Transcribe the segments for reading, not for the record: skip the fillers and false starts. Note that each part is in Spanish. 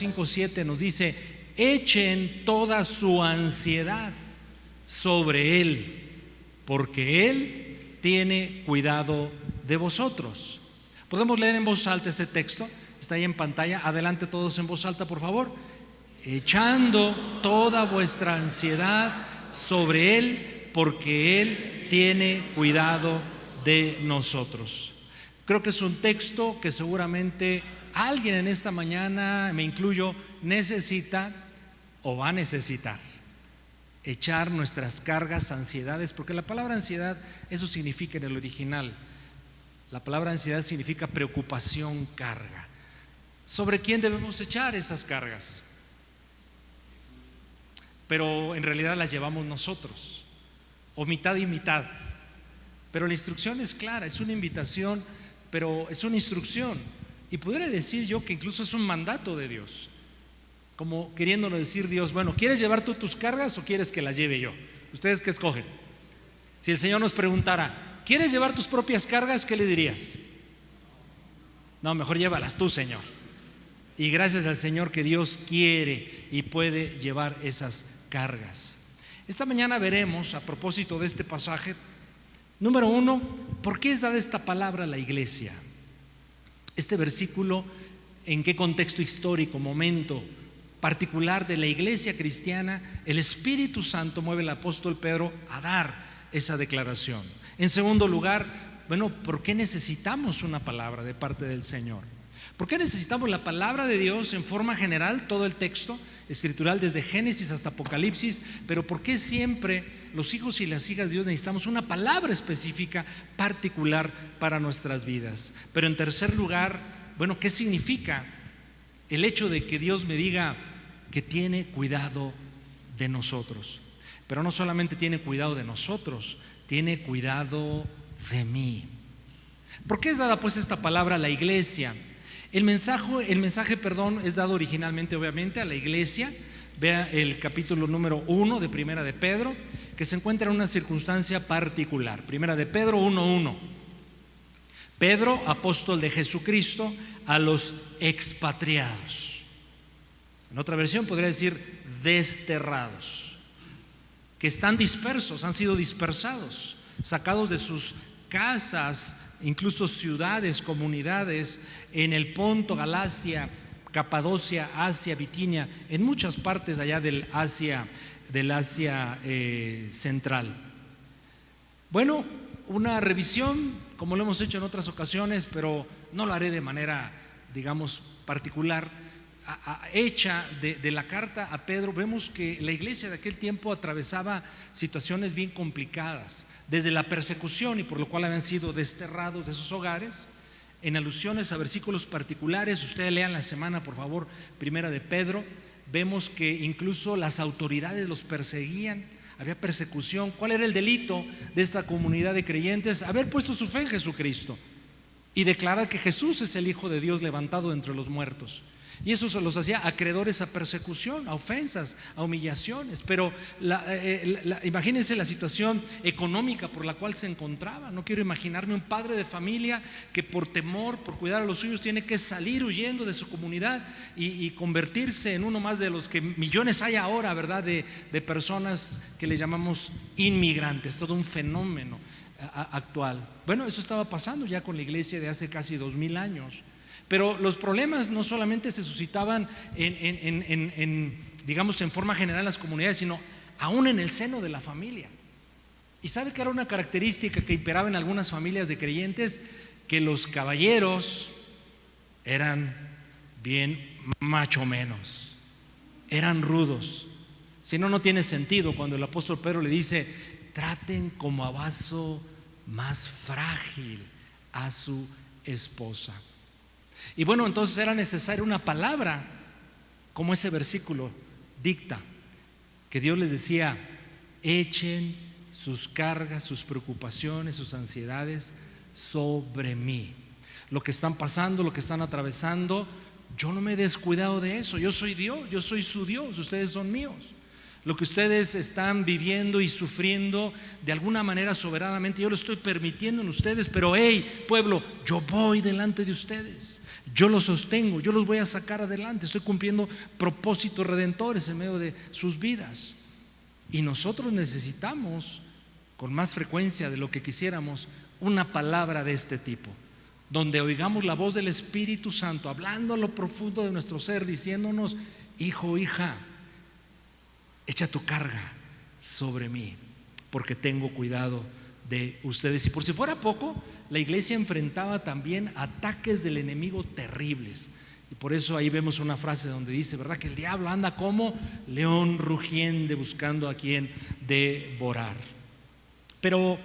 5:7 nos dice: echen toda su ansiedad sobre Él, porque Él tiene cuidado de vosotros. Podemos leer en voz alta ese texto, está ahí en pantalla. Adelante todos en voz alta, por favor. Echando toda vuestra ansiedad sobre Él, porque Él tiene cuidado de nosotros. Creo que es un texto que seguramente alguien en esta mañana, me incluyo, necesita o va a necesitar echar nuestras cargas, ansiedades, porque la palabra ansiedad, eso significa en el original, la palabra ansiedad significa preocupación, carga. ¿Sobre quién debemos echar esas cargas? Pero en realidad las llevamos nosotros, o mitad y mitad. Pero la instrucción es clara, es una invitación, pero es una instrucción. Y pudiera decir yo que incluso es un mandato de Dios, como queriéndonos decir Dios: bueno, ¿quieres llevar tú tus cargas o quieres que las lleve yo? ¿Ustedes qué escogen? Si el Señor nos preguntara: ¿quieres llevar tus propias cargas? ¿Qué le dirías? No, mejor llévalas tú, Señor. Y gracias al Señor que Dios quiere y puede llevar esas cargas. Esta mañana veremos, a propósito de este pasaje, número uno, ¿por qué es dada esta palabra a la iglesia? Este versículo, ¿en qué contexto histórico, momento particular de la iglesia cristiana el Espíritu Santo mueve al apóstol Pedro a dar esa declaración? En segundo lugar, bueno, ¿por qué necesitamos una palabra de parte del Señor? ¿Por qué necesitamos la palabra de Dios en forma general, todo el texto escritural desde Génesis hasta Apocalipsis? Pero ¿por qué siempre los hijos y las hijas de Dios necesitamos una palabra específica, particular para nuestras vidas? Pero en tercer lugar, bueno, ¿qué significa el hecho de que Dios me diga que tiene cuidado de nosotros? Pero no solamente tiene cuidado de nosotros, tiene cuidado de mí. ¿Por qué es dada pues esta palabra a la iglesia? El mensaje, es dado originalmente obviamente a la iglesia. Vea el capítulo número 1 de Primera de Pedro, que se encuentra en una circunstancia particular. Primera de Pedro 1:1. Pedro, apóstol de Jesucristo, a los expatriados. En otra versión podría decir desterrados, que están dispersos, han sido dispersados, sacados de sus casas, incluso ciudades, comunidades en el Ponto, Galacia, Capadocia, Asia, Bitinia, en muchas partes allá del Asia central. Bueno, una revisión, como lo hemos hecho en otras ocasiones, pero no lo haré de manera, digamos, particular, hecha de la carta a Pedro. Vemos que la iglesia de aquel tiempo atravesaba situaciones bien complicadas, desde la persecución, y por lo cual habían sido desterrados de sus hogares, en alusiones a versículos particulares. Ustedes lean la semana, por favor, Primera de Pedro. Vemos que incluso las autoridades los perseguían, había persecución. ¿Cuál era el delito de esta comunidad de creyentes? Haber puesto su fe en Jesucristo y declarar que Jesús es el Hijo de Dios levantado entre los muertos. Y eso se los hacía acreedores a persecución, a ofensas, a humillaciones. Pero imagínense la situación económica por la cual se encontraba. No quiero imaginarme un padre de familia que por temor, por cuidar a los suyos, tiene que salir huyendo de su comunidad y convertirse en uno más de los que millones hay ahora, ¿verdad? De personas que le llamamos inmigrantes, todo un fenómeno actual. Bueno, eso estaba pasando ya con la iglesia de hace casi 2000 años. Pero los problemas no solamente se suscitaban digamos, en forma general en las comunidades, sino aún en el seno de la familia. ¿Y sabe que era una característica que imperaba en algunas familias de creyentes? Que los caballeros eran bien macho menos, eran rudos. Si no, no tiene sentido cuando el apóstol Pedro le dice: traten como a vaso más frágil a su esposa. Y bueno, entonces era necesaria una palabra, como ese versículo dicta, que Dios les decía: echen sus cargas, sus preocupaciones, sus ansiedades sobre mí. Lo que están pasando, lo que están atravesando, yo no me he descuidado de eso. Yo soy Dios, yo soy su Dios, ustedes son míos. Lo que ustedes están viviendo y sufriendo de alguna manera soberanamente, yo lo estoy permitiendo en ustedes, pero hey, pueblo, yo voy delante de ustedes, yo los sostengo, yo los voy a sacar adelante, estoy cumpliendo propósitos redentores en medio de sus vidas. Y nosotros necesitamos, con más frecuencia de lo que quisiéramos, una palabra de este tipo, donde oigamos la voz del Espíritu Santo hablando a lo profundo de nuestro ser, diciéndonos: hijo, hija, echa tu carga sobre mí, porque tengo cuidado de ustedes. Y por si fuera poco, la iglesia enfrentaba también ataques del enemigo terribles. Y por eso ahí vemos una frase donde dice, ¿verdad?, que el diablo anda como león rugiente buscando a quien devorar. Pero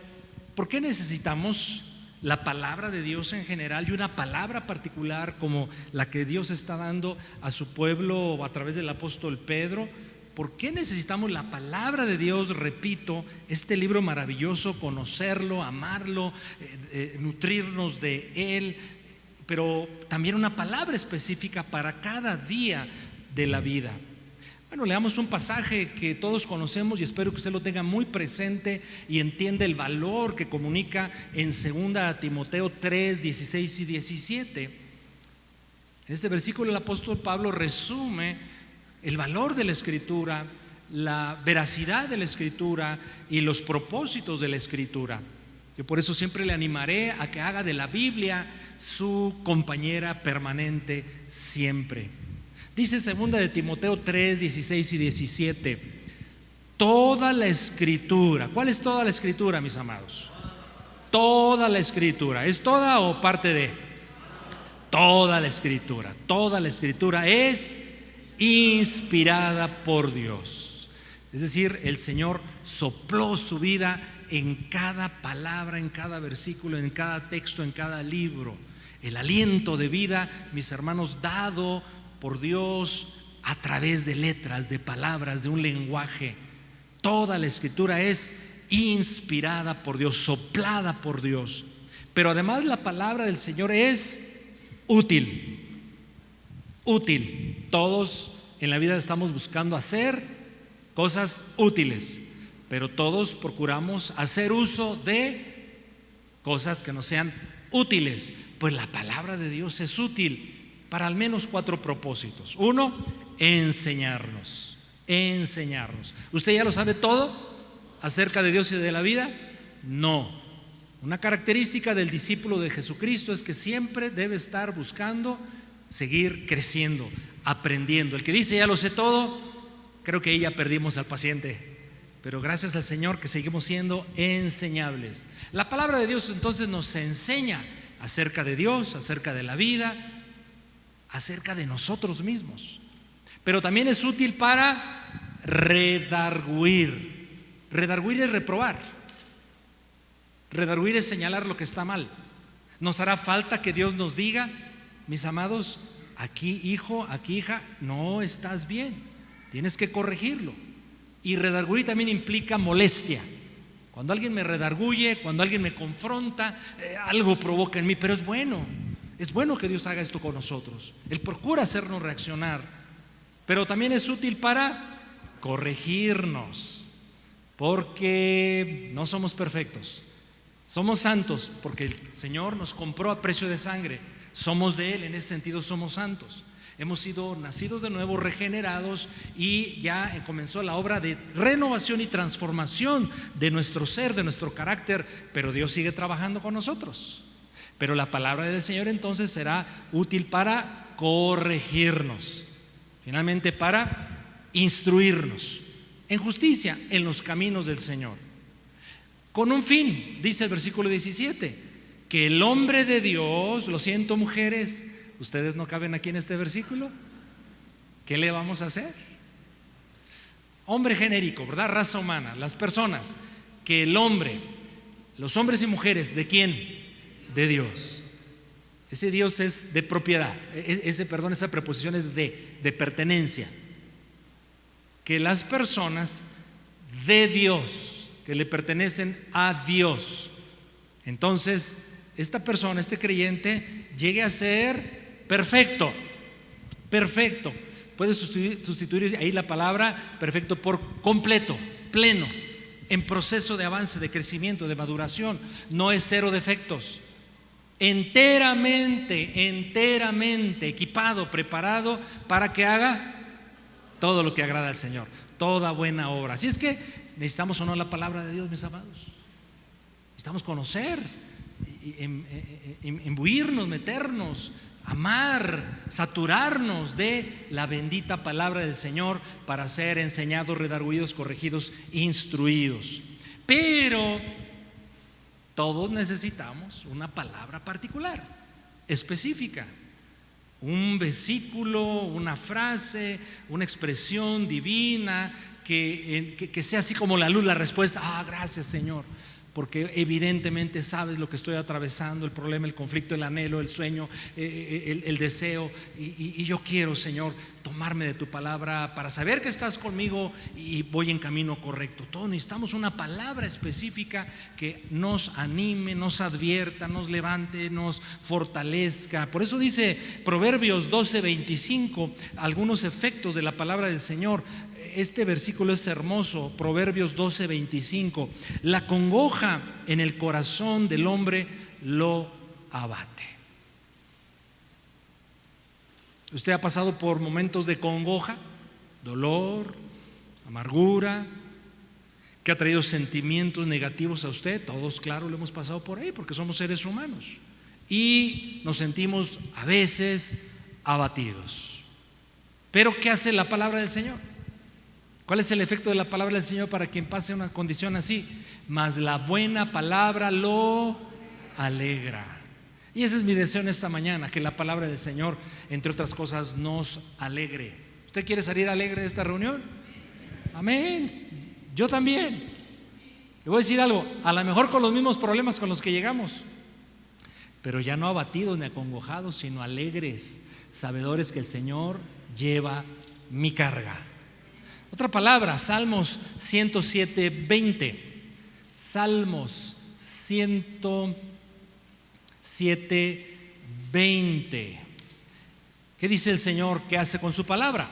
¿por qué necesitamos la palabra de Dios en general y una palabra particular como la que Dios está dando a su pueblo a través del apóstol Pedro? ¿Por qué necesitamos la palabra de Dios? Repito, este libro maravilloso, conocerlo, amarlo, nutrirnos de él, pero también una palabra específica para cada día de la vida. Bueno, leamos un pasaje que todos conocemos y espero que usted lo tenga muy presente y entienda el valor que comunica en 2 Timoteo 3, 16 y 17. En este versículo el apóstol Pablo resume el valor de la Escritura, la veracidad de la Escritura y los propósitos de la Escritura. Yo por eso siempre le animaré a que haga de la Biblia su compañera permanente siempre. Dice 2 Timoteo 3, 16 y 17: toda la Escritura. ¿Cuál es toda la Escritura, mis amados? Toda la Escritura. ¿Es toda o parte de? Toda la Escritura. Toda la Escritura es inspirada por Dios. Es decir, el Señor sopló su vida en cada palabra, en cada versículo, en cada texto, en cada libro. El aliento de vida, mis hermanos, dado por Dios a través de letras, de palabras, de un lenguaje. Toda la Escritura es inspirada por Dios, soplada por Dios. Pero además la palabra del Señor es útil. Útil. Todos en la vida estamos buscando hacer cosas útiles, pero todos procuramos hacer uso de cosas que no sean útiles. Pues la palabra de Dios es útil para al menos 4 propósitos. 1, enseñarnos. Enseñarnos. ¿Usted ya lo sabe todo acerca de Dios y de la vida? No. Una característica del discípulo de Jesucristo es que siempre debe estar buscando seguir creciendo, aprendiendo. El que dice ya lo sé todo, creo que ahí ya perdimos al paciente. Pero gracias al Señor que seguimos siendo enseñables. La palabra de Dios entonces nos enseña acerca de Dios, acerca de la vida, acerca de nosotros mismos. Pero también es útil para redarguir. Redarguir es reprobar. Redarguir es señalar lo que está mal. Nos hará falta que Dios nos diga: mis amados, aquí hijo, aquí hija, no estás bien, tienes que corregirlo. Y redarguir también implica molestia. Cuando alguien me redarguye, cuando alguien me confronta, algo provoca en mí, pero es bueno que Dios haga esto con nosotros. Él procura hacernos reaccionar, pero también es útil para corregirnos, porque no somos perfectos, somos santos, porque el Señor nos compró a precio de sangre, somos de Él, en ese sentido somos santos. Hemos sido nacidos de nuevo, regenerados, y ya comenzó la obra de renovación y transformación de nuestro ser, de nuestro carácter, pero Dios sigue trabajando con nosotros. Pero la palabra del Señor entonces será útil para corregirnos, finalmente para instruirnos en justicia, en los caminos del Señor, con un fin, dice el versículo 17, que el hombre de Dios, lo siento mujeres, ustedes no caben aquí en este versículo, ¿qué le vamos a hacer? Hombre genérico, ¿verdad? Raza humana, las personas, que el hombre, los hombres y mujeres, ¿de quién? De Dios. Ese Dios es de propiedad, esa preposición es de pertenencia. Que las personas de Dios, que le pertenecen a Dios, entonces esta persona, este creyente, llegue a ser perfecto, Puedes sustituir ahí la palabra perfecto por completo, pleno, en proceso de avance, de crecimiento, de maduración. No es cero defectos. Enteramente equipado, preparado para que haga todo lo que agrada al Señor, toda buena obra. Así es que necesitamos o no la palabra de Dios, mis amados. Necesitamos conocer, imbuirnos, meternos, amar, saturarnos de la bendita palabra del Señor para ser enseñados, redarguidos, corregidos, instruidos. Pero todos necesitamos una palabra particular, específica, un versículo, una frase, una expresión divina que sea así como la luz, la respuesta. Gracias, Señor, porque evidentemente sabes lo que estoy atravesando, el problema, el conflicto, el anhelo, el sueño, el deseo, y yo quiero, Señor, tomarme de tu palabra para saber que estás conmigo y voy en camino correcto. Todos necesitamos una palabra específica que nos anime, nos advierta, nos levante, nos fortalezca. Por eso dice Proverbios 12:25 algunos efectos de la palabra del Señor. Este versículo es hermoso, Proverbios 12:25. La congoja en el corazón del hombre lo abate. ¿Usted ha pasado por momentos de congoja, dolor, amargura, que ha traído sentimientos negativos a usted? Todos, claro, lo hemos pasado por ahí porque somos seres humanos y nos sentimos a veces abatidos. Pero ¿qué hace la palabra del Señor? ¿Cuál es el efecto de la palabra del Señor para quien pase una condición así? Mas la buena palabra lo alegra. Y ese es mi deseo en esta mañana, que la palabra del Señor, entre otras cosas, nos alegre. ¿Usted quiere salir alegre de esta reunión? Amén. Yo también. Le voy a decir algo, a lo mejor con los mismos problemas con los que llegamos, pero ya no abatidos ni acongojados, sino alegres, sabedores que el Señor lleva mi carga. Otra palabra, Salmos 107:20. Salmos 107:20. ¿Qué dice el Señor que hace con su palabra?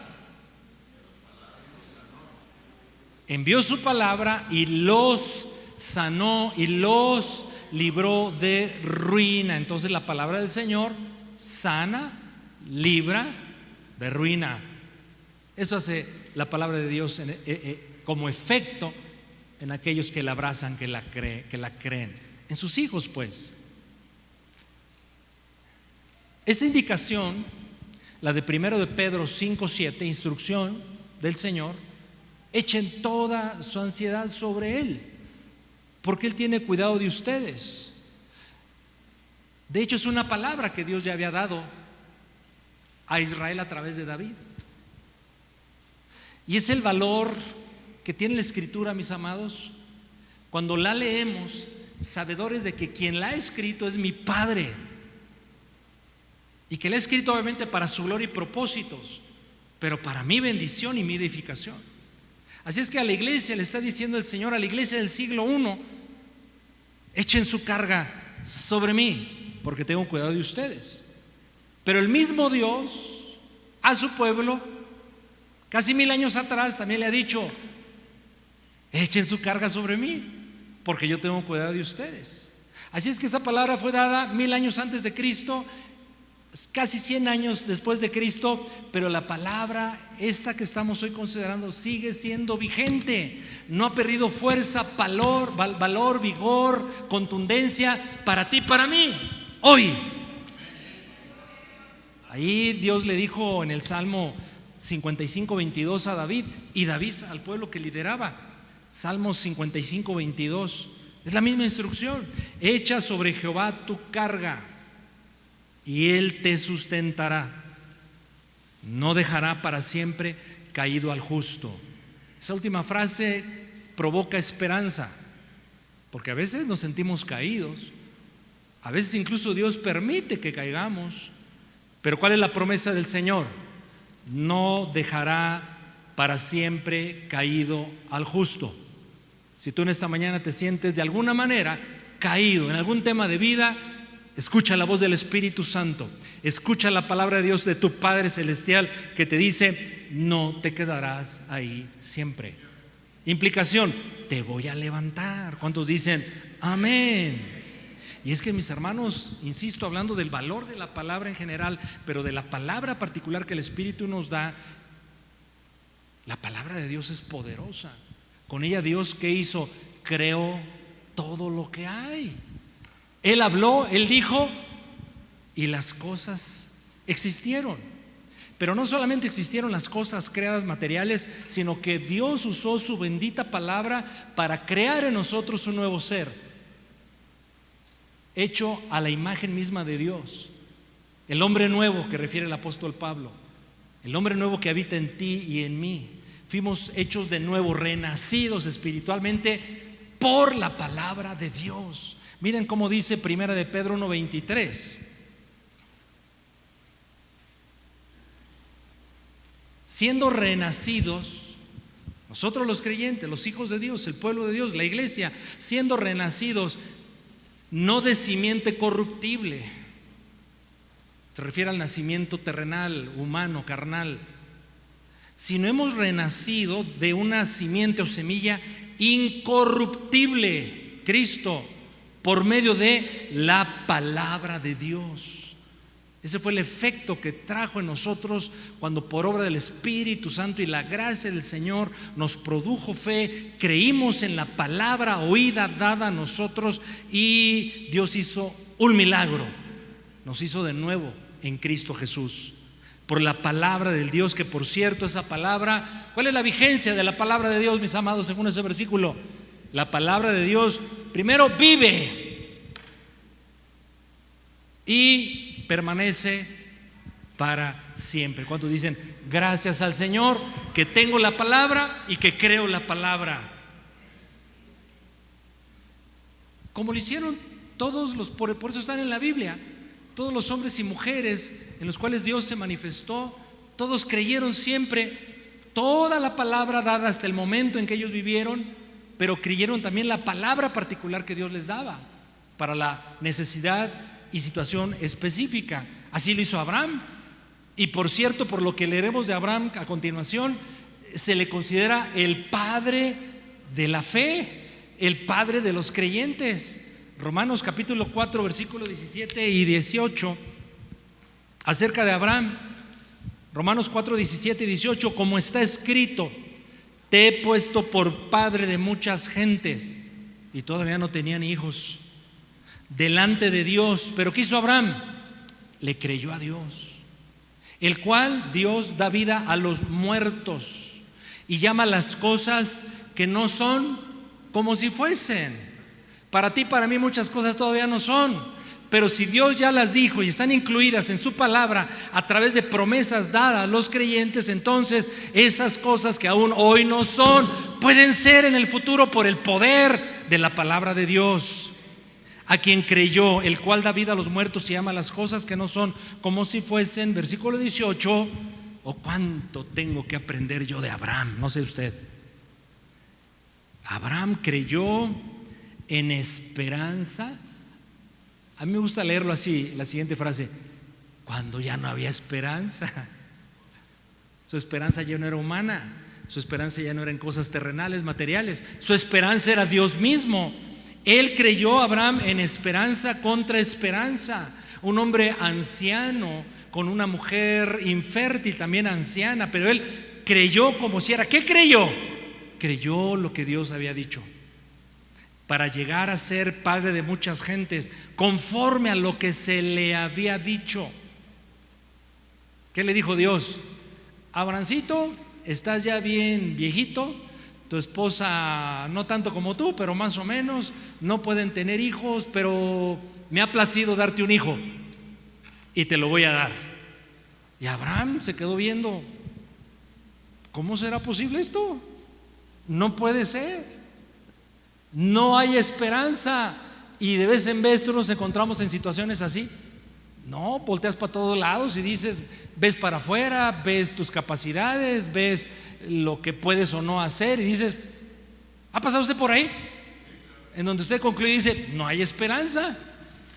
Envió su palabra y los sanó y los libró de ruina. Entonces la palabra del Señor sana, libra de ruina. Eso hace la palabra de Dios como efecto en aquellos que la abrazan, que la creen, en sus hijos, pues. Esta indicación, la de 1 de Pedro 5:7, instrucción del Señor: echen toda su ansiedad sobre Él, porque Él tiene cuidado de ustedes. De hecho, es una palabra que Dios ya había dado a Israel a través de David. Y es el valor que tiene la Escritura, mis amados, cuando la leemos, sabedores de que quien la ha escrito es mi Padre, y que la ha escrito obviamente para su gloria y propósitos, pero para mi bendición y mi edificación. Así es que a la iglesia le está diciendo el Señor, a la iglesia del siglo I: echen su carga sobre mí, porque tengo cuidado de ustedes. Pero el mismo Dios a su pueblo casi 1000 años atrás también le ha dicho: echen su carga sobre mí, porque yo tengo cuidado de ustedes. Así es que esa palabra fue dada 1000 años antes de Cristo, casi 100 años después de Cristo, pero la palabra esta que estamos hoy considerando sigue siendo vigente. No ha perdido fuerza, valor, vigor, contundencia para ti, para mí, hoy. Ahí Dios le dijo en el Salmo 55:22 a David, y David al pueblo que lideraba. Salmos 55:22, es la misma instrucción: echa sobre Jehová tu carga y Él te sustentará, no dejará para siempre caído al justo. Esa última frase provoca esperanza, porque a veces nos sentimos caídos, a veces incluso Dios permite que caigamos, pero ¿cuál es la promesa del Señor? No dejará para siempre caído al justo. Si tú en esta mañana te sientes de alguna manera caído en algún tema de vida, escucha la voz del Espíritu Santo, escucha la palabra de Dios, de tu Padre Celestial, que te dice: no te quedarás ahí siempre. Implicación: te voy a levantar. ¿Cuántos dicen amén? Y es que, mis hermanos, insisto, hablando del valor de la palabra en general, pero de la palabra particular que el Espíritu nos da, la palabra de Dios es poderosa. Con ella Dios, ¿qué hizo? Creó todo lo que hay. Él habló, Él dijo, y las cosas existieron. Pero no solamente existieron las cosas creadas materiales, sino que Dios usó su bendita palabra para crear en nosotros un nuevo ser, hecho a la imagen misma de Dios. El hombre nuevo que refiere el apóstol Pablo, el hombre nuevo que habita en ti y en mí. Fuimos hechos de nuevo, renacidos espiritualmente por la palabra de Dios. Miren cómo dice Primera de Pedro 1:23. Siendo renacidos, nosotros los creyentes, los hijos de Dios, el pueblo de Dios, la iglesia, siendo renacidos no de simiente corruptible, se refiere al nacimiento terrenal, humano, carnal, sino hemos renacido de una simiente o semilla incorruptible, Cristo, por medio de la palabra de Dios. Ese fue el efecto que trajo en nosotros cuando, por obra del Espíritu Santo y la gracia del Señor, nos produjo fe. Creímos en la palabra oída, dada a nosotros, y Dios hizo un milagro. Nos hizo de nuevo en Cristo Jesús, por la palabra del Dios, que por cierto esa palabra, ¿cuál es la vigencia de la palabra de Dios, mis amados, según ese versículo? La palabra de Dios primero vive y permanece para siempre. ¿Cuántos dicen gracias al Señor que tengo la palabra y que creo la palabra? Como lo hicieron todos los, por eso están en la Biblia, todos los hombres y mujeres en los cuales Dios se manifestó, todos creyeron siempre toda la palabra dada hasta el momento en que ellos vivieron, pero creyeron también la palabra particular que Dios les daba para la necesidad y situación específica. Así lo hizo Abraham. Y por cierto, por lo que leeremos de Abraham a continuación, se le considera el padre de la fe, el padre de los creyentes. Romanos capítulo 4 versículos 17 y 18 acerca de Abraham. Romanos 4, 17 y 18: como está escrito, te he puesto por padre de muchas gentes. Y todavía no tenían hijos delante de Dios. Pero ¿qué hizo Abraham? Le creyó a Dios, el cual Dios da vida a los muertos y llama las cosas que no son como si fuesen. Para ti, para mí, muchas cosas todavía no son, pero si Dios ya las dijo y están incluidas en su palabra a través de promesas dadas a los creyentes, entonces esas cosas que aún hoy no son, pueden ser en el futuro por el poder de la palabra de Dios. A quien creyó, el cual da vida a los muertos y llama las cosas que no son como si fuesen. Versículo 18. Oh, cuánto tengo que aprender yo de Abraham, no sé usted. Abraham creyó en esperanza. A mí me gusta leerlo así, la siguiente frase: cuando ya no había esperanza. Su esperanza ya no era humana, su esperanza ya no era en cosas terrenales, materiales, su esperanza era Dios mismo. Él creyó, Abraham, en esperanza contra esperanza. Un hombre anciano con una mujer infértil, también anciana, pero él creyó como si era. ¿Qué creyó? Creyó lo que Dios había dicho, para llegar a ser padre de muchas gentes, conforme a lo que se le había dicho. ¿Qué le dijo Dios? Abrahamcito, estás ya bien viejito, tu esposa no tanto como tú, pero más o menos, no pueden tener hijos, pero me ha placido darte un hijo y te lo voy a dar. Y Abraham se quedó viendo, ¿cómo será posible esto? No puede ser. No hay esperanza. Y de vez en vez tú nos encontramos en situaciones así. No, volteas para todos lados y dices, ves para afuera, ves tus capacidades, ves lo que puedes o no hacer, y dices, ¿ha pasado usted por ahí? En donde usted concluye y dice, no hay esperanza.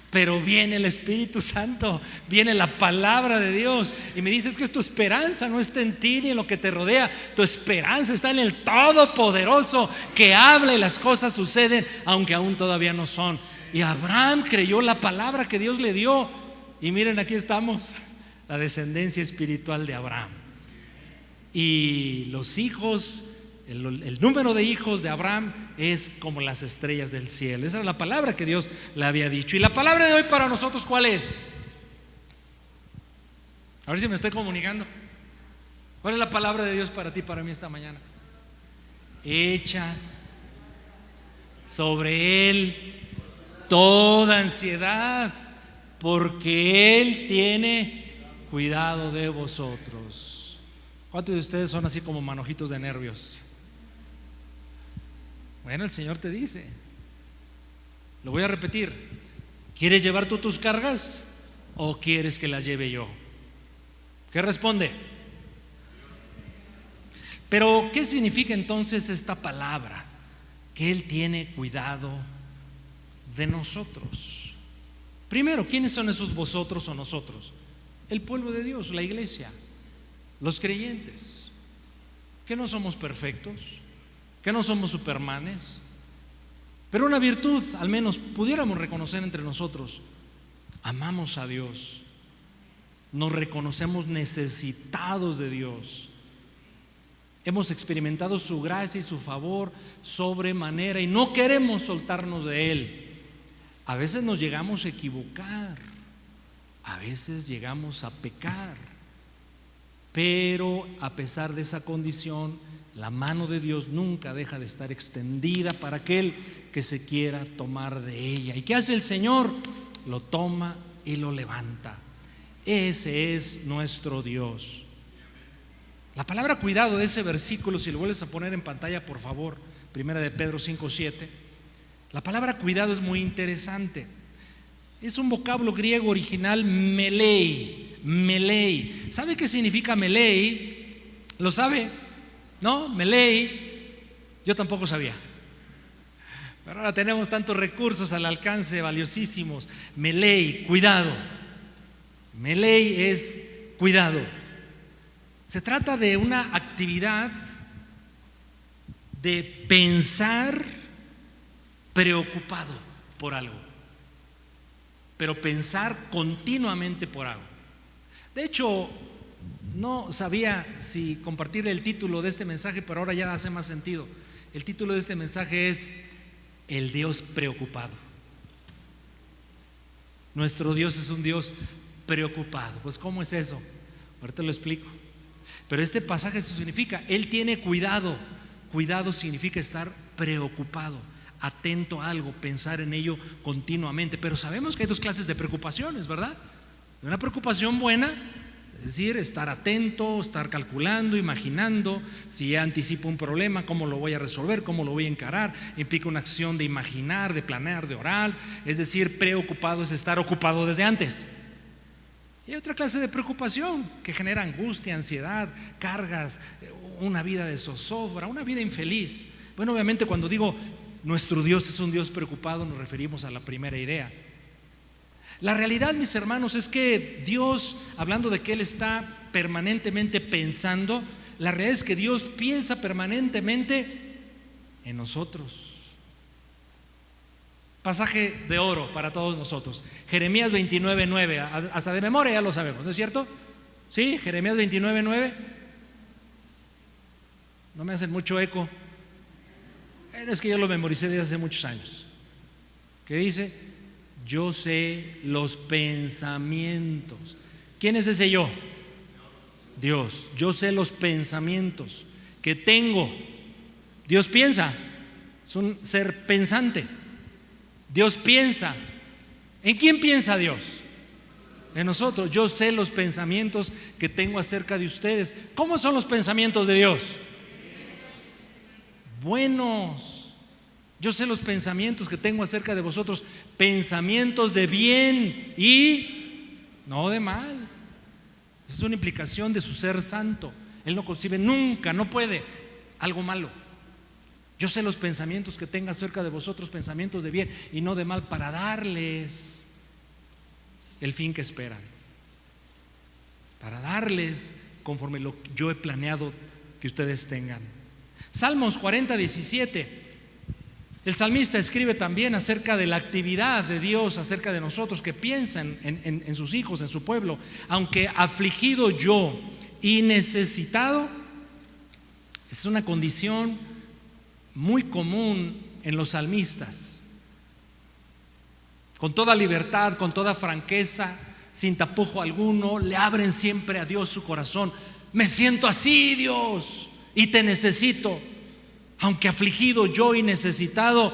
Pero viene el Espíritu Santo, viene la palabra de Dios y me dice: es que tu esperanza no está en ti ni en lo que te rodea, tu esperanza está en el Todopoderoso que habla y las cosas suceden aunque aún todavía no son. Y Abraham creyó la palabra que Dios le dio y miren, aquí estamos, la descendencia espiritual de Abraham. Y los hijos, el número de hijos de Abraham es como las estrellas del cielo. Esa era la palabra que Dios le había dicho. Y la palabra de hoy para nosotros, ¿cuál es? A ver si me estoy comunicando. ¿Cuál es la palabra de Dios para ti, para mí esta mañana? Echa sobre Él toda ansiedad, porque Él tiene cuidado de vosotros. ¿Cuántos de ustedes son así como manojitos de nervios? Bueno, el Señor te dice, lo voy a repetir: ¿quieres llevar tú tus cargas o quieres que las lleve yo? ¿Qué responde? Pero ¿qué significa entonces esta palabra? Que Él tiene cuidado de nosotros. Primero, ¿quiénes son esos vosotros o nosotros? El pueblo de Dios, la iglesia, los creyentes, que no somos perfectos, que no somos supermanes, pero una virtud al menos pudiéramos reconocer entre nosotros: amamos a Dios, nos reconocemos necesitados de Dios, hemos experimentado su gracia y su favor sobremanera y no queremos soltarnos de Él. A veces nos llegamos a equivocar, a veces llegamos a pecar, pero a pesar de esa condición, la mano de Dios nunca deja de estar extendida para aquel que se quiera tomar de ella. ¿Y qué hace el Señor? Lo toma y lo levanta. Ese es nuestro Dios. La palabra cuidado de ese versículo, si lo vuelves a poner en pantalla, por favor, primera de Pedro 5:7. La palabra cuidado es muy interesante. Es un vocablo griego original, melei. Melei. ¿Sabe qué significa melei? ¿Lo sabe? ¿No? Melei. Yo tampoco sabía. Pero ahora tenemos tantos recursos al alcance, valiosísimos. Melei, cuidado. Melei es cuidado. Se trata de una actividad de pensar preocupado por algo, pero pensar continuamente por algo. De hecho, no sabía si compartirle el título de este mensaje, pero ahora ya hace más sentido. El título de este mensaje es: el Dios preocupado. Nuestro Dios es un Dios preocupado. Pues ¿cómo es eso? Ahorita lo explico. Pero este pasaje eso significa: Él tiene cuidado. Cuidado significa estar preocupado, atento a algo, pensar en ello continuamente. Pero sabemos que hay dos clases de preocupaciones, ¿verdad? Una preocupación buena, es decir, estar atento, estar calculando, imaginando. Si ya anticipo un problema, ¿cómo lo voy a resolver? ¿Cómo lo voy a encarar? Implica una acción de imaginar, de planear, de orar. Es decir, preocupado es estar ocupado desde antes. Y hay otra clase de preocupación que genera angustia, ansiedad, cargas, una vida de zozobra, una vida infeliz. Bueno, obviamente cuando digo nuestro Dios es un Dios preocupado, nos referimos a la primera idea. La realidad, mis hermanos, es que Dios, hablando de que Él está permanentemente pensando, la realidad es que Dios piensa permanentemente en nosotros. Pasaje de oro para todos nosotros, Jeremías 29:9, hasta de memoria ya lo sabemos, ¿no es cierto? Sí, Jeremías 29:9. No me hacen mucho eco. Es que yo lo memoricé desde hace muchos años. ¿Qué dice? Yo sé los pensamientos. ¿Quién es ese yo? Dios. Yo sé los pensamientos que tengo. Dios piensa, es un ser pensante. Dios piensa. ¿En quién piensa Dios? En nosotros. Yo sé los pensamientos que tengo acerca de ustedes. ¿Cómo son los pensamientos de Dios? Buenos. Yo sé los pensamientos que tengo acerca de vosotros, pensamientos de bien y no de mal. Esa es una implicación de su ser santo. Él no concibe nunca, no puede algo malo. Yo sé los pensamientos que tengo acerca de vosotros, pensamientos de bien y no de mal, para darles el fin que esperan, para darles conforme lo que yo he planeado que ustedes tengan. Salmos 40:17. El salmista escribe también acerca de la actividad de Dios, acerca de nosotros, que piensan en sus hijos, en su pueblo. Aunque afligido yo y necesitado, es una condición muy común en los salmistas. Con toda libertad, con toda franqueza, sin tapujo alguno, le abren siempre a Dios su corazón. Me siento así, Dios, y te necesito. Aunque afligido yo y necesitado,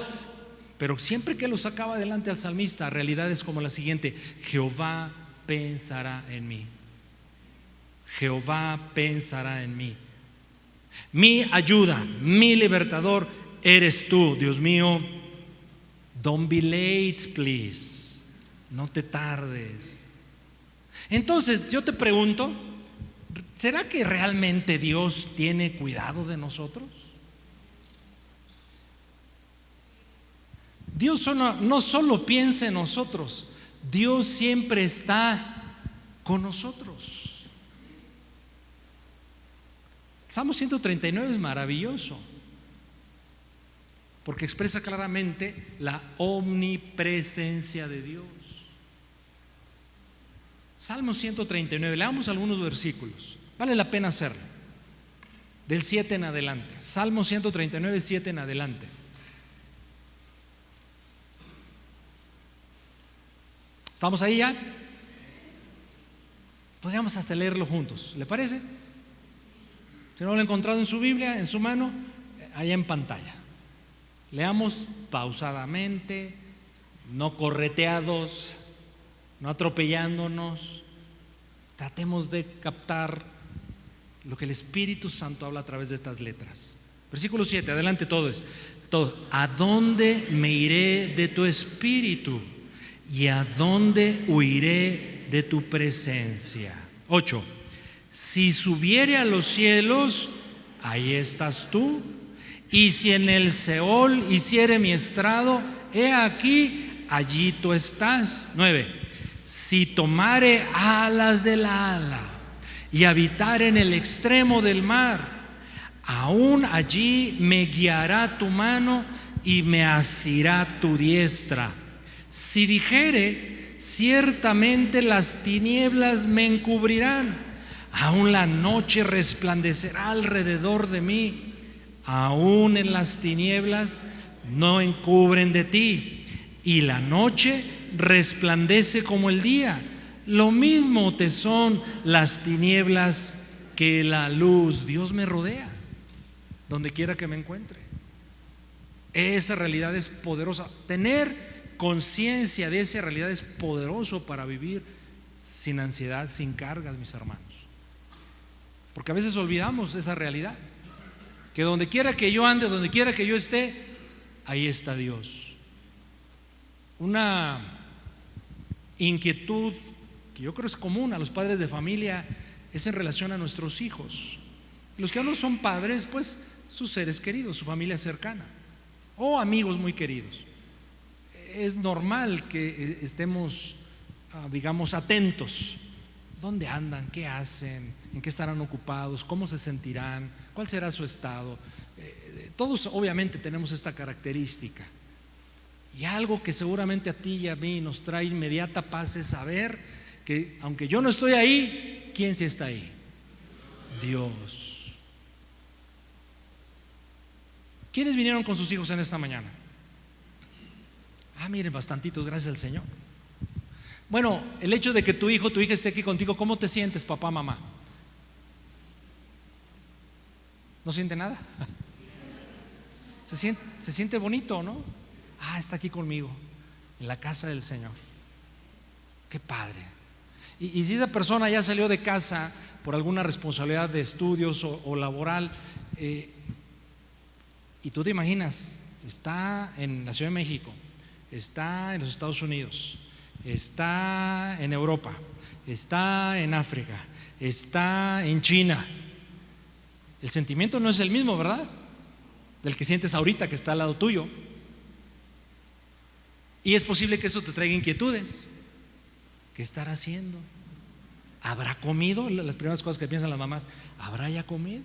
pero siempre que lo sacaba adelante al salmista, realidades como la siguiente: Jehová pensará en mí. Jehová pensará en mí. Mi ayuda, mi libertador eres tú, Dios mío. Don't be late, please. No te tardes. Entonces yo te pregunto, ¿será que realmente Dios tiene cuidado de nosotros? Dios no solo piensa en nosotros, Dios siempre está con nosotros. Salmo 139 es maravilloso, porque expresa claramente la omnipresencia de Dios. Salmo 139, leamos algunos versículos, vale la pena hacerlo, del 7 en adelante. Salmo 139, 7 en adelante. ¿Estamos ahí ya? Podríamos hasta leerlo juntos, ¿le parece? Si no lo ha encontrado en su Biblia, en su mano, allá en pantalla. Leamos pausadamente, no correteados, no atropellándonos. Tratemos de captar lo que el Espíritu Santo habla a través de estas letras. Versículo 7, adelante todo. ¿A dónde me iré de tu espíritu? ¿Y a dónde huiré de tu presencia? 8. Si subiere a los cielos, ahí estás tú. Y si en el Seol hiciere mi estrado, he aquí, allí tú estás. 9. Si tomare alas del ala y habitar en el extremo del mar, aún allí me guiará tu mano y me asirá tu diestra. Si dijere, ciertamente las tinieblas me encubrirán, aún la noche resplandecerá alrededor de mí, aún en las tinieblas no encubren de ti, y la noche resplandece como el día. Lo mismo te son las tinieblas que la luz. Dios me rodea donde quiera que me encuentre. Esa realidad es poderosa. Tener conciencia de esa realidad es poderoso para vivir sin ansiedad, sin cargas, mis hermanos. Porque a veces olvidamos esa realidad, que donde quiera que yo ande, donde quiera que yo esté, ahí está Dios. Una inquietud que yo creo es común a los padres de familia es en relación a nuestros hijos. Los que aún no son padres, pues sus seres queridos, su familia cercana o amigos muy queridos. Es normal que estemos, digamos, atentos. ¿Dónde andan? ¿Qué hacen? ¿En qué estarán ocupados? ¿Cómo se sentirán? ¿Cuál será su estado? Todos obviamente tenemos esta característica. Y algo que seguramente a ti y a mí nos trae inmediata paz es saber que aunque yo no estoy ahí, ¿quién sí está ahí? Dios. ¿Quiénes vinieron con sus hijos en esta mañana? Miren, bastantitos, gracias al Señor. Bueno, el hecho de que tu hijo, tu hija esté aquí contigo, ¿cómo te sientes, papá, mamá? ¿No siente nada? Se siente bonito, ¿no? Está aquí conmigo, en la casa del Señor. Qué padre. Y si esa persona ya salió de casa por alguna responsabilidad de estudios o laboral, y tú te imaginas, está en la Ciudad de México, está en los Estados Unidos, está en Europa, está en África, está en China. El sentimiento no es el mismo, ¿verdad? Del que sientes ahorita que está al lado tuyo. Y es posible que eso te traiga inquietudes. ¿Qué estará haciendo? ¿Habrá comido? Las primeras cosas que piensan las mamás, ¿habrá ya comido?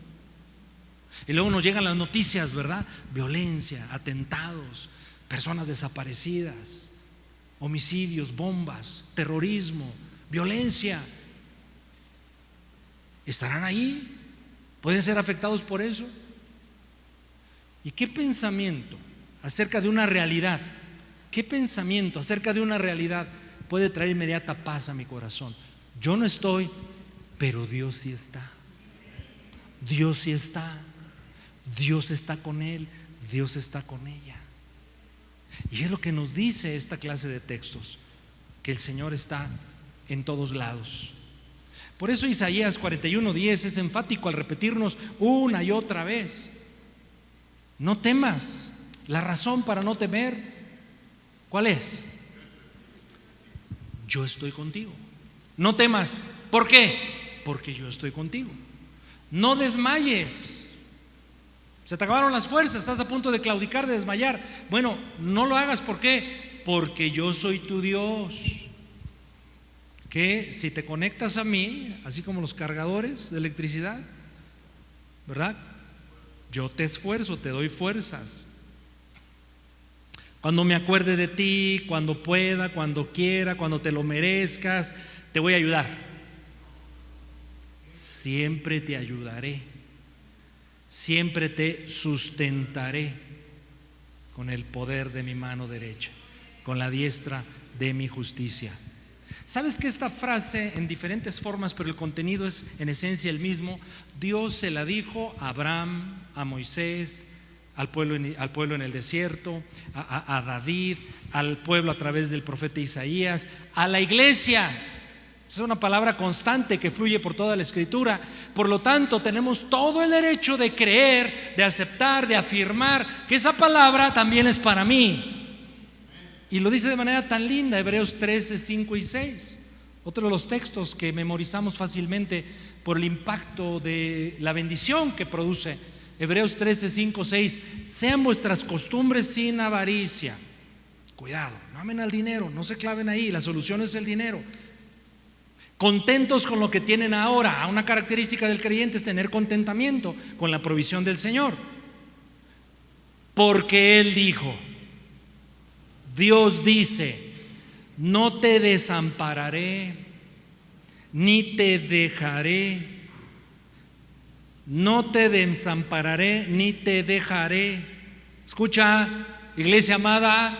Y luego nos llegan las noticias, ¿verdad? Violencia, atentados, personas desaparecidas, homicidios, bombas, terrorismo, violencia. ¿Estarán ahí? ¿Pueden ser afectados por eso? ¿Y qué pensamiento acerca de una realidad? ¿Qué pensamiento acerca de una realidad puede traer inmediata paz a mi corazón? Yo no estoy, pero Dios sí está. Dios sí está. Dios está con él, Dios está con ella. Y es lo que nos dice esta clase de textos, que el Señor está en todos lados. Por eso Isaías 41:10 es enfático al repetirnos una y otra vez: no temas. La razón para no temer, ¿cuál es? Yo estoy contigo. No temas. ¿Por qué? Porque yo estoy contigo. No desmayes. Se te acabaron las fuerzas, estás a punto de claudicar, de desmayar. Bueno, no lo hagas. ¿Por qué? Porque yo soy tu Dios, que si te conectas a mí, así como los cargadores de electricidad, ¿verdad? Yo te esfuerzo, te doy fuerzas. Cuando me acuerde de ti, cuando pueda, cuando quiera, cuando te lo merezcas, te voy a ayudar. Siempre te ayudaré. Siempre te sustentaré con el poder de mi mano derecha, con la diestra de mi justicia. ¿Sabes que esta frase en diferentes formas, pero el contenido es en esencia el mismo? Dios se la dijo a Abraham, a Moisés, al pueblo en el desierto, a David, al pueblo a través del profeta Isaías, a la iglesia. Es una palabra constante que fluye por toda la Escritura. Por lo tanto, tenemos todo el derecho de creer, de aceptar, de afirmar que esa palabra también es para mí. Y lo dice de manera tan linda, Hebreos 13, 5 y 6. Otro de los textos que memorizamos fácilmente por el impacto de la bendición que produce. Hebreos 13, 5, 6. Sean vuestras costumbres sin avaricia. Cuidado, no amen al dinero, no se claven ahí, la solución es el dinero. Contentos con lo que tienen ahora. Una característica del creyente es tener contentamiento con la provisión del Señor. Porque Él dijo, Dios dice: no te desampararé, ni te dejaré. No te desampararé, ni te dejaré. Escucha, iglesia amada,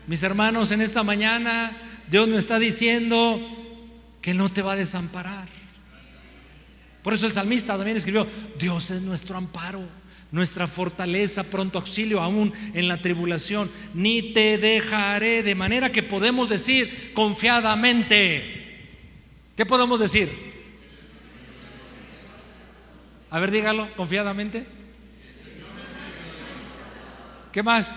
mis hermanos, en esta mañana Dios me está diciendo que no te va a desamparar. Por eso el salmista también escribió: Dios es nuestro amparo, nuestra fortaleza, pronto auxilio aún en la tribulación. Ni te dejaré. De manera que podemos decir confiadamente. ¿Qué podemos decir? A ver, dígalo confiadamente. ¿Qué más?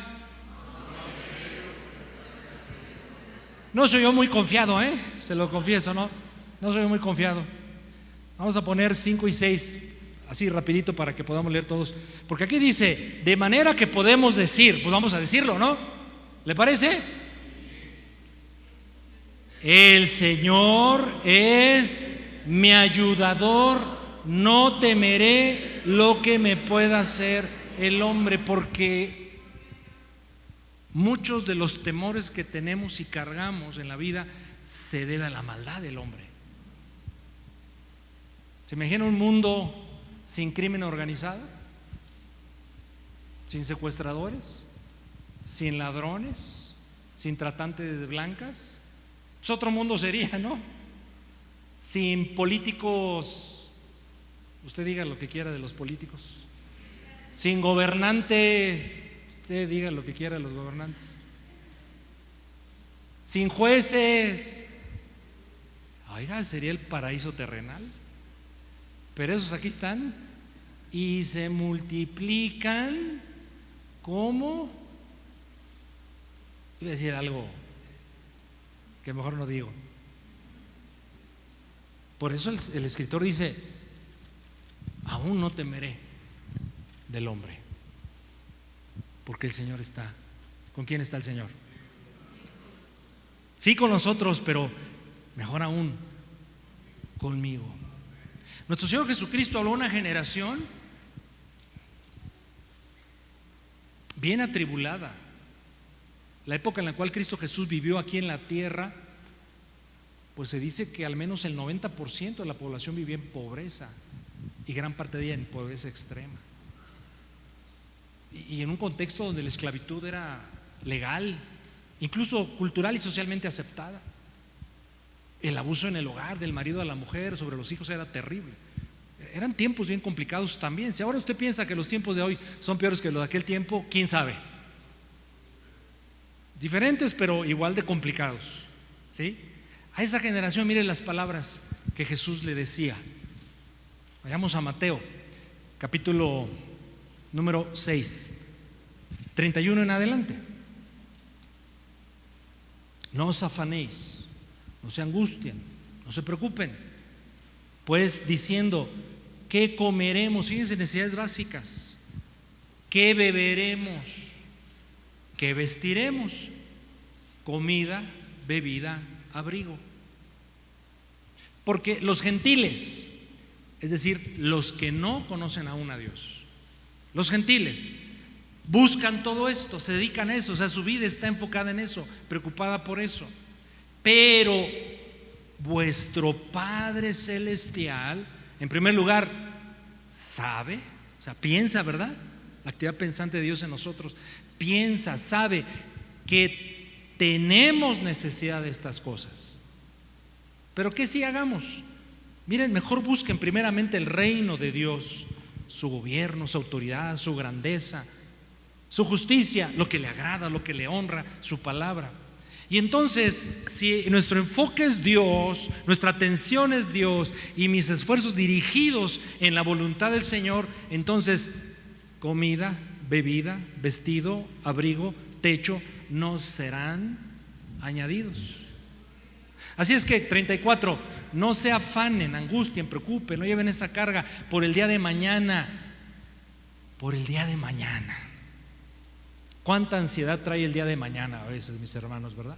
No soy yo muy confiado, se lo confieso, no soy yo muy confiado. Vamos a poner 5 y 6 así rapidito para que podamos leer todos, porque aquí dice: de manera que podemos decir. Pues vamos a decirlo, ¿no? ¿Le parece? El Señor es mi ayudador, no temeré lo que me pueda hacer el hombre. Porque muchos de los temores que tenemos y cargamos en la vida se debe a la maldad del hombre. ¿Se imagina un mundo sin crimen organizado? ¿Sin secuestradores? ¿Sin ladrones? ¿Sin tratantes de blancas? Pues otro mundo sería, ¿no? Sin políticos, usted diga lo que quiera de los políticos. Sin gobernantes, usted diga lo que quiera de los gobernantes. Sin jueces. Oiga, sería el paraíso terrenal. Pero esos aquí están y se multiplican. ¿Cómo? Iba a decir algo que mejor no digo. Por eso el escritor dice: aún no temeré del hombre, porque el Señor está. ¿Con quién está el Señor? Sí, con nosotros, pero mejor aún, conmigo. Nuestro Señor Jesucristo habló a una generación bien atribulada. La época en la cual Cristo Jesús vivió aquí en la tierra, pues se dice que al menos el 90% de la población vivía en pobreza, y gran parte de ella en pobreza extrema, y en un contexto donde la esclavitud era legal, incluso cultural y socialmente aceptada. El abuso en el hogar del marido a la mujer sobre los hijos era terrible. Eran tiempos bien complicados también. Si ahora usted piensa que los tiempos de hoy son peores que los de aquel tiempo, quién sabe. Diferentes, pero igual de complicados, ¿sí? A esa generación, mire las palabras que Jesús le decía. Vayamos a Mateo, capítulo número 6, 31 en adelante. No os afanéis, no se angustien, no se preocupen, pues diciendo: ¿qué comeremos? Fíjense, necesidades básicas. ¿Qué beberemos? ¿Qué vestiremos? Comida, bebida, abrigo. Porque los gentiles, es decir, los que no conocen aún a Dios, los gentiles buscan todo esto, se dedican a eso, o sea, su vida está enfocada en eso, preocupada por eso. Pero vuestro Padre Celestial, en primer lugar, sabe, o sea, piensa, ¿verdad? La actividad pensante de Dios en nosotros, piensa, sabe que tenemos necesidad de estas cosas. Pero ¿qué si hagamos? Miren, mejor busquen primeramente el reino de Dios, su gobierno, su autoridad, su grandeza, su justicia, lo que le agrada, lo que le honra, su palabra. Y entonces, si nuestro enfoque es Dios, nuestra atención es Dios y mis esfuerzos dirigidos en la voluntad del Señor, entonces comida, bebida, vestido, abrigo, techo nos serán añadidos. Así es que 34, no se afanen, angustien, preocupen, no lleven esa carga por el día de mañana, por el día de mañana. ¿Cuánta ansiedad trae el día de mañana a veces, mis hermanos, verdad?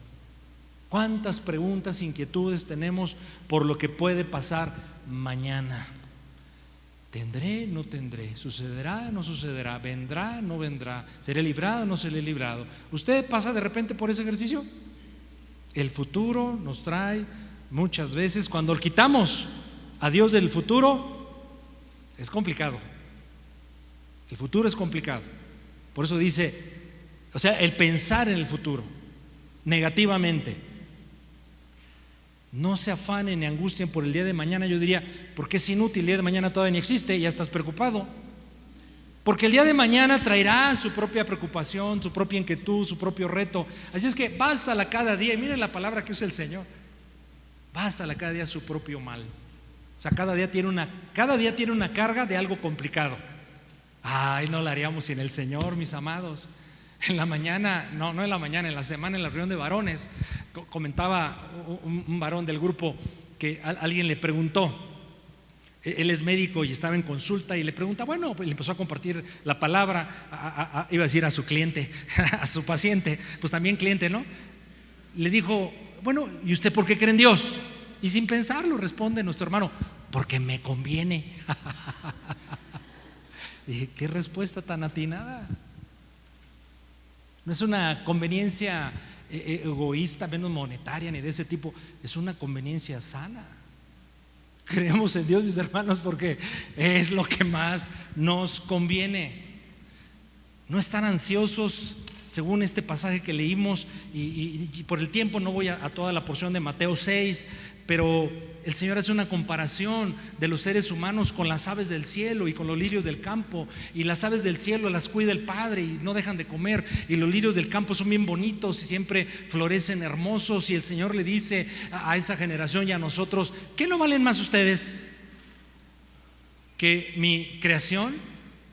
¿Cuántas preguntas, inquietudes tenemos por lo que puede pasar mañana? ¿Tendré? ¿No tendré? ¿Sucederá? ¿No sucederá? ¿Vendrá? ¿No vendrá? ¿Seré librado? ¿No seré librado? ¿Usted pasa de repente por ese ejercicio? El futuro nos trae muchas veces, cuando quitamos a Dios del futuro, es complicado. El futuro es complicado. Por eso dice, o sea, el pensar en el futuro negativamente. No se afanen ni angustien por el día de mañana. Yo diría, porque es inútil, el día de mañana todavía ni existe y ya estás preocupado. Porque el día de mañana traerá su propia preocupación, su propia inquietud, su propio reto. Así es que bástala cada día, y miren la palabra que usa el Señor, bástala cada día su propio mal. O sea, cada día tiene una carga de algo complicado. Ay, no la haríamos sin el Señor, mis amados. En la mañana, no en la mañana, en la semana, en la reunión de varones, comentaba un varón del grupo que alguien le preguntó. Él es médico y estaba en consulta y le pregunta, bueno, pues le empezó a compartir la palabra, iba a decir a su cliente, a su paciente, pues también cliente, ¿no? Le dijo, bueno, ¿y usted por qué cree en Dios? Y sin pensarlo responde nuestro hermano, porque me conviene. Dije, qué respuesta tan atinada. No es una conveniencia egoísta, menos monetaria ni de ese tipo, es una conveniencia sana. Creemos en Dios, mis hermanos, porque es lo que más nos conviene. No estar ansiosos, según este pasaje que leímos, y por el tiempo no voy a toda la porción de Mateo 6, pero el Señor hace una comparación de los seres humanos con las aves del cielo y con los lirios del campo. Y las aves del cielo las cuida el Padre y no dejan de comer, y los lirios del campo son bien bonitos y siempre florecen hermosos. Y el Señor le dice a esa generación y a nosotros, ¿qué no valen más ustedes que mi creación?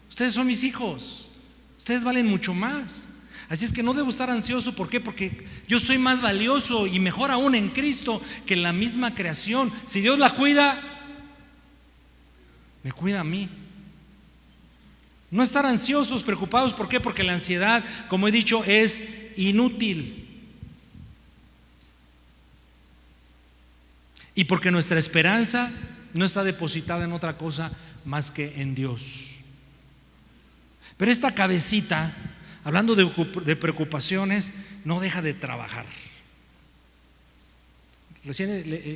Ustedes son mis hijos, ustedes valen mucho más. Así es que no debo estar ansioso. ¿Por qué? Porque yo soy más valioso y mejor aún en Cristo que la misma creación. Si Dios la cuida, me cuida a mí. No estar ansiosos, preocupados. ¿Por qué? Porque la ansiedad, como he dicho, es inútil. y porque nuestra esperanza no está depositada en otra cosa más que en Dios. Pero esta cabecita, hablando de preocupaciones, no deja de trabajar. Recién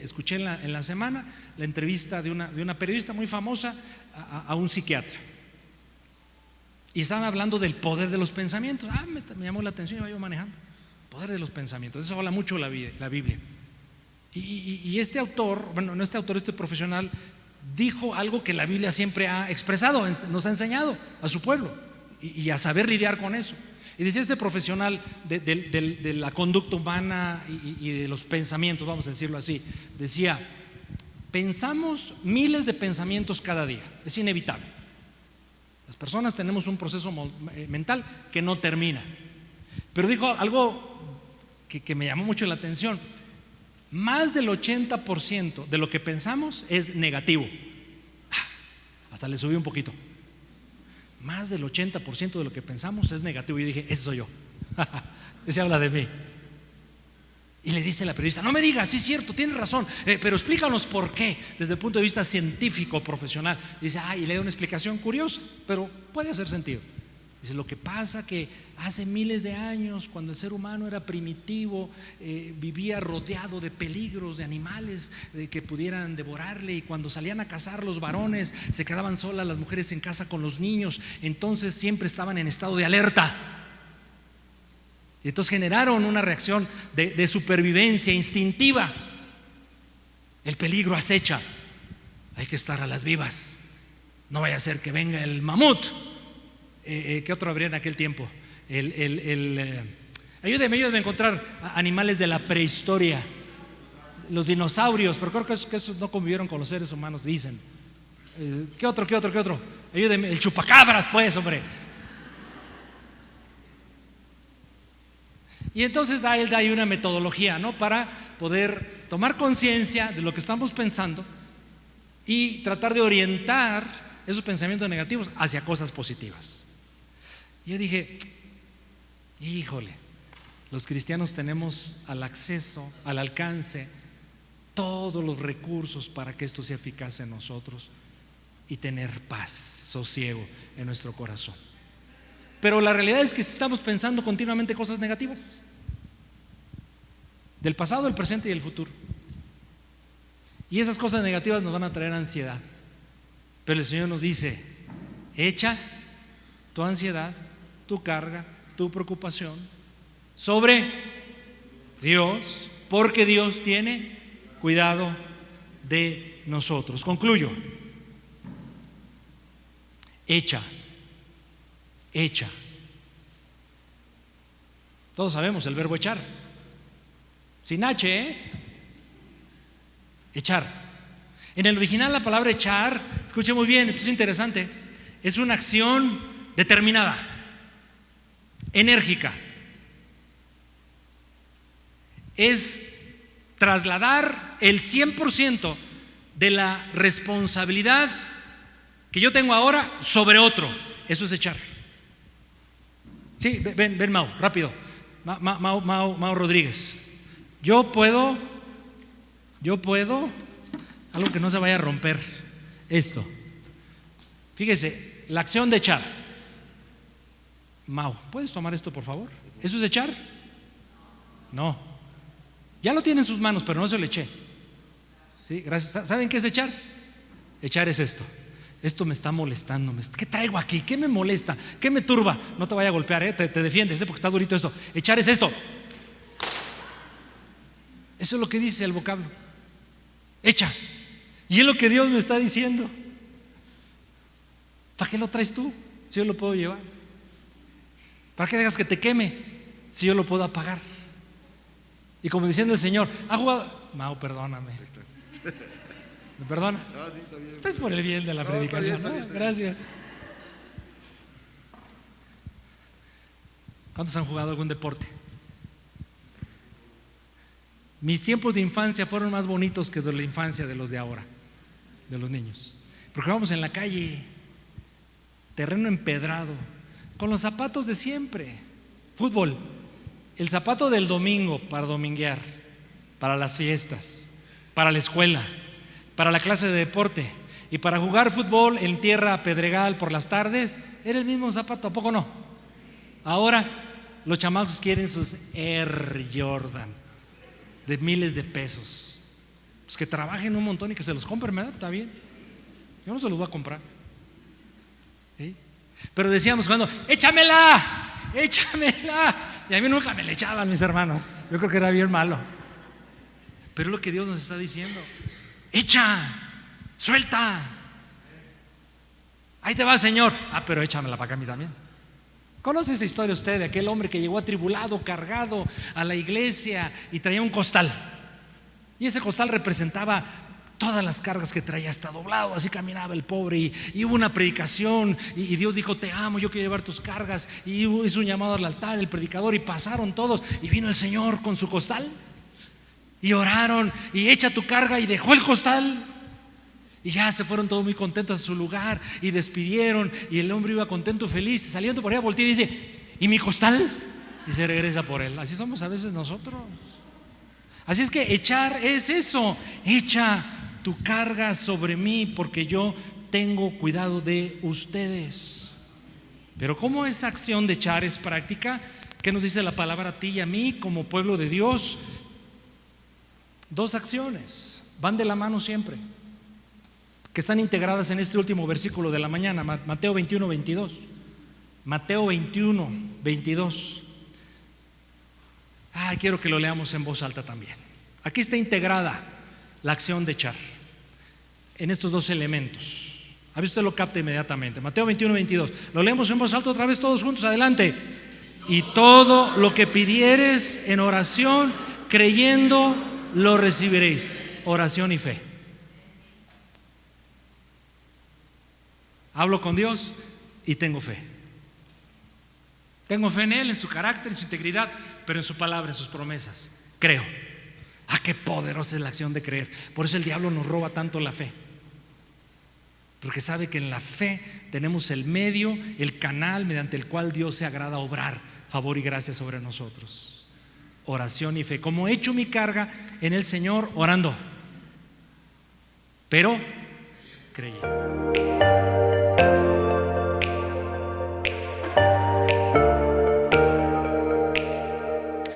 escuché en la semana la entrevista de una periodista muy famosa a un psiquiatra. Y estaban hablando del poder de los pensamientos. Me llamó la atención, iba yo manejando. Poder de los pensamientos, eso habla mucho la Biblia. Y este autor, bueno, no este autor, este profesional, dijo algo que la Biblia siempre ha expresado, nos ha enseñado a su pueblo y a saber lidiar con eso. Y decía este profesional de la conducta humana y de los pensamientos, vamos a decirlo así, decía: pensamos miles de pensamientos cada día, es inevitable. Las personas tenemos un proceso mental que no termina. Pero dijo algo que me llamó mucho la atención: más del 80% de lo que pensamos es negativo. Hasta le subí un poquito. Más del 80% de lo que pensamos es negativo. Y dije: ese soy yo. Ese habla de mí. Y le dice la periodista: no me digas, sí es cierto, tienes razón, pero explícanos por qué, desde el punto de vista científico, profesional. Dice: y le da una explicación curiosa, pero puede hacer sentido. Dice: lo que pasa que hace miles de años, cuando el ser humano era primitivo, vivía rodeado de peligros, de animales que pudieran devorarle, y cuando salían a cazar los varones, se quedaban solas las mujeres en casa con los niños, entonces siempre estaban en estado de alerta. Y entonces generaron una reacción de supervivencia instintiva. El peligro acecha, hay que estar a las vivas, no vaya a ser que venga el mamut. ¿Qué otro habría en aquel tiempo? Ayúdeme a encontrar animales de la prehistoria. Los dinosaurios, pero creo que esos no convivieron con los seres humanos, dicen. ¿Qué otro? Ayúdeme, el chupacabras, pues, hombre. Y entonces él da ahí una metodología, ¿no?, para poder tomar conciencia de lo que estamos pensando y tratar de orientar esos pensamientos negativos hacia cosas positivas. Yo dije: híjole, los cristianos tenemos al alcance todos los recursos para que esto sea eficaz en nosotros y tener paz, sosiego en nuestro corazón. Pero la realidad es que estamos pensando continuamente cosas negativas, del pasado, el presente y el futuro. Y esas cosas negativas nos van a traer ansiedad. Pero el Señor nos dice: echa tu ansiedad, tu carga, tu preocupación sobre Dios, porque Dios tiene cuidado de nosotros. Concluyo. Echa. Todos sabemos el verbo echar, sin H, echar. En el original la palabra echar, escuche muy bien, esto es interesante, es una acción determinada, enérgica. Es trasladar el 100% de la responsabilidad que yo tengo ahora sobre otro. Eso es echar. Sí, ven Mau, rápido. Mau Rodríguez. Yo puedo, algo que no se vaya a romper, esto. Fíjese, la acción de echar. Mau, ¿puedes tomar esto, por favor? ¿Eso es echar? No. Ya lo tiene en sus manos, pero no se lo eché. ¿Sí? Gracias. ¿Saben qué es echar? Echar es esto. Esto me está molestando. ¿Qué traigo aquí? ¿Qué me molesta? ¿Qué me turba? No te vaya a golpear, te defiendes, porque está durito esto. Echar es esto. Eso es lo que dice el vocablo. Echa. Y es lo que Dios me está diciendo. ¿Para qué lo traes tú si yo lo puedo llevar? ¿Para qué dejas que te queme si yo lo puedo apagar? Y como diciendo el Señor: ¿ha jugado? Mau, perdóname. ¿Me perdonas? No, sí, está bien. Pues por el bien de la predicación, ¿no? Gracias. ¿Cuántos han jugado algún deporte? Mis tiempos de infancia fueron más bonitos que de la infancia de los de ahora, de los niños. Porque vamos en la calle, terreno empedrado, con los zapatos de siempre. Fútbol, el zapato del domingo para dominguear, para las fiestas. para la escuela, para la clase de deporte y para jugar fútbol en tierra pedregal por las tardes, era el mismo zapato, ¿a poco no? Ahora los chamacos quieren sus Air Jordan de miles de pesos. Pues que trabajen un montón y que se los compren, ¿verdad? Está bien. Yo no se los voy a comprar. ¿Sí? Pero decíamos cuando, échamela, échamela. Y a mí nunca me la echaban mis hermanos. Yo creo que era bien malo. Pero es lo que Dios nos está diciendo. Echa, suelta. Ahí te va, Señor. Pero échamela para acá a mí también. ¿Conoce esa historia usted de aquel hombre que llegó atribulado, cargado a la iglesia y traía un costal? Y ese costal representaba todas las cargas que traía, hasta doblado, así caminaba el pobre. Y hubo una predicación y Dios dijo: te amo, yo quiero llevar tus cargas. Y hizo un llamado al altar el predicador y pasaron todos. Y vino el Señor con su costal y oraron y echa tu carga, y dejó el costal. Y ya se fueron todos muy contentos a su lugar y despidieron, y el hombre iba contento, feliz, saliendo por allá, voltea y dice: ¿y mi costal? Y se regresa por él. Así somos a veces nosotros. Así es que echar es eso: echa tu carga sobre mí, porque yo tengo cuidado de ustedes. Pero ¿cómo esa acción de echar es práctica? ¿Qué nos dice la palabra a ti y a mí como pueblo de Dios? Dos acciones van de la mano siempre, que están integradas en este último versículo de la mañana, Mateo 21, 22. Mateo 21, 22. Quiero que lo leamos en voz alta también. Aquí está integrada la acción de echar en estos dos elementos. A ver, usted lo capta inmediatamente. Mateo 21, 22. Lo leemos en voz alta otra vez todos juntos, adelante. Y todo lo que pidieres en oración, creyendo, lo recibiréis. Oración y fe. Hablo con Dios y tengo fe. Tengo fe en Él, en su carácter, en su integridad, pero en su palabra, en sus promesas. Creo. Qué poderosa es la acción de creer. Por eso el diablo nos roba tanto la fe, porque sabe que en la fe tenemos el medio, el canal mediante el cual Dios se agrada obrar favor y gracia sobre nosotros. Oración y fe. Como he hecho mi carga en el Señor orando, pero creyendo.